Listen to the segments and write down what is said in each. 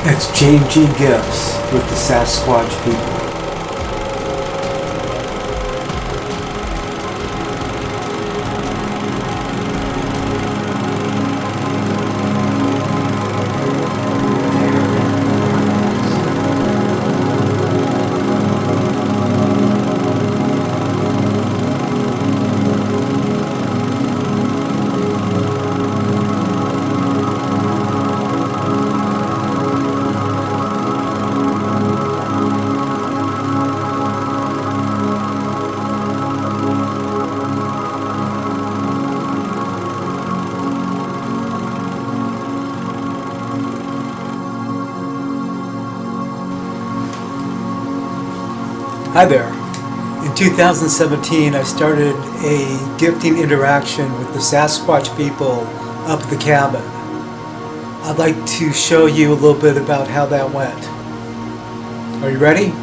Exchanging gifts with the Sasquatch people. Hi there. In 2017, I started a gifting interaction with the Sasquatch people up at the cabin. I'd like to show you a little bit about how that went. Are you ready?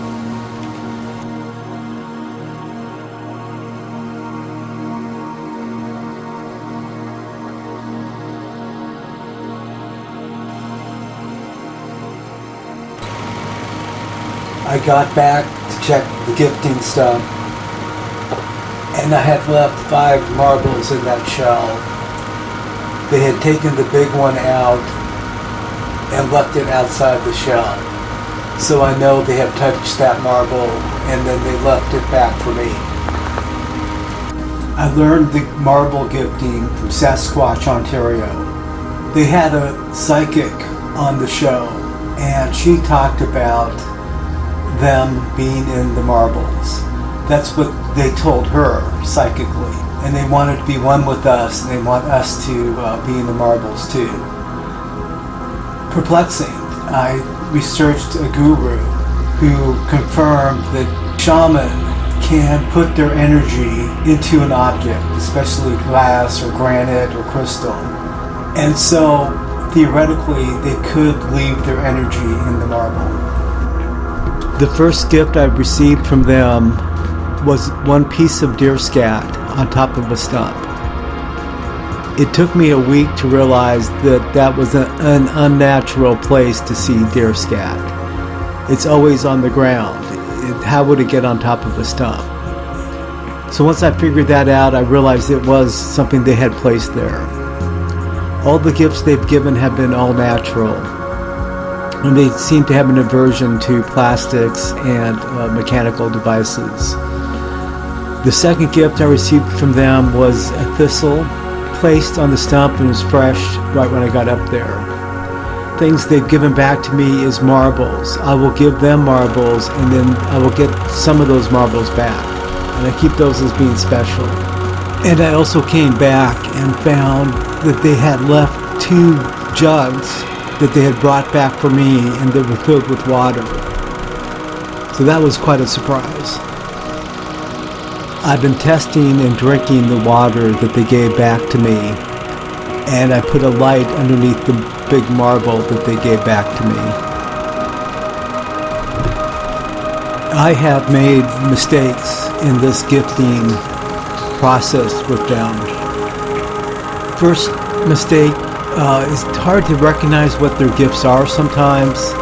I got back to check the gifting stuff, and I had left 5 marbles in that shell. They had taken the big one out and left it outside the shell. So I know they have touched that marble, and then they left it back for me. I learned the marble gifting from Sasquatch, Ontario. They had a psychic on the show, and she talked about them being in the marbles. That's what they told her psychically, and they wanted to be one with us, and they want us to be in the marbles too. Perplexing. I researched a guru who confirmed that shaman can put their energy into an object, especially glass or granite or crystal, and so theoretically they could leave their energy in the marble. The first gift I received from them was one piece of deer scat on top of a stump. It took me a week to realize that that was an unnatural place to see deer scat. It's always on the ground. How would it get on top of a stump? So once I figured that out, I realized it was something they had placed there. All the gifts they've given have been all natural, and they seem to have an aversion to plastics and mechanical devices. The second gift I received from them was a thistle placed on the stump and was fresh right when I got up there. Things they've given back to me is marbles. I will give them marbles, and then I will get some of those marbles back, and I keep those as being special. And I also came back and found that they had left 2 jugs that they had brought back for me, and they were filled with water. So that was quite a surprise. I've been testing and drinking the water that they gave back to me, and I put a light underneath the big marble that they gave back to me. I have made mistakes in this gifting process with them. First mistake, it's hard to recognize what their gifts are sometimes.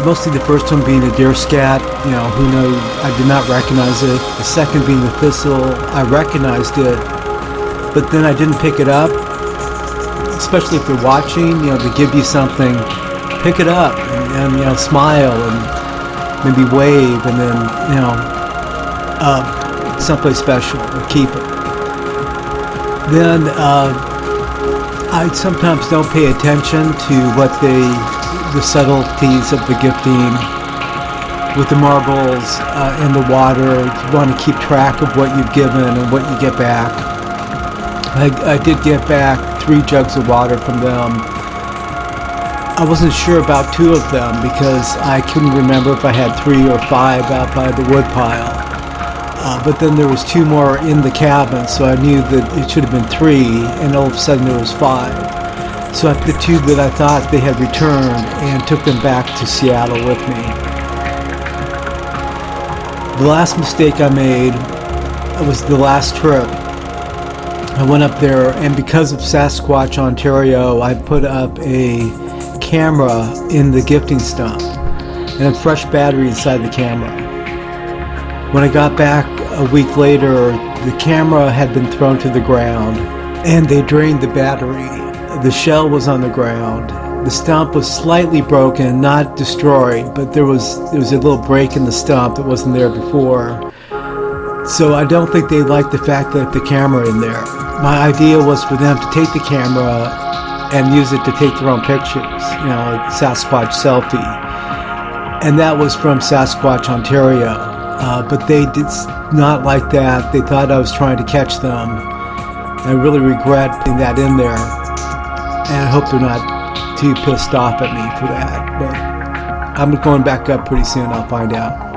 Mostly the first one being a deer scat, who knows, I did not recognize it. The second being the thistle, I recognized it, but then I didn't pick it up. Especially if you're watching, they give you something, pick it up and smile and maybe wave, and then, someplace special, and keep it. Then, I sometimes don't pay attention to the subtleties of the gifting with the marbles and the water. You want to keep track of what you've given and what you get back. I did get back 3 jugs of water from them. I wasn't sure about 2 of them because I couldn't remember if I had 3 or 5 out by the wood pile. But then there was 2 more in the cabin, so I knew that it should have been 3, and all of a sudden there was 5. So I the 2 that I thought they had returned and took them back to Seattle with me. The last mistake I made was the last trip. I went up there, and because of Sasquatch, Ontario, I put up a camera in the gifting stump and a fresh battery inside the camera. When I got back a week later, the camera had been thrown to the ground and they drained the battery. The shell was on the ground. The stump was slightly broken, not destroyed, but there was a little break in the stump that wasn't there before. So I don't think they liked the fact that the camera in there. My idea was for them to take the camera and use it to take their own pictures, a Sasquatch selfie. And that was from Sasquatch, Ontario. But they did not like that. They thought I was trying to catch them. I really regret putting that in there. And I hope they're not too pissed off at me for that, but I'm going back up pretty soon. I'll find out.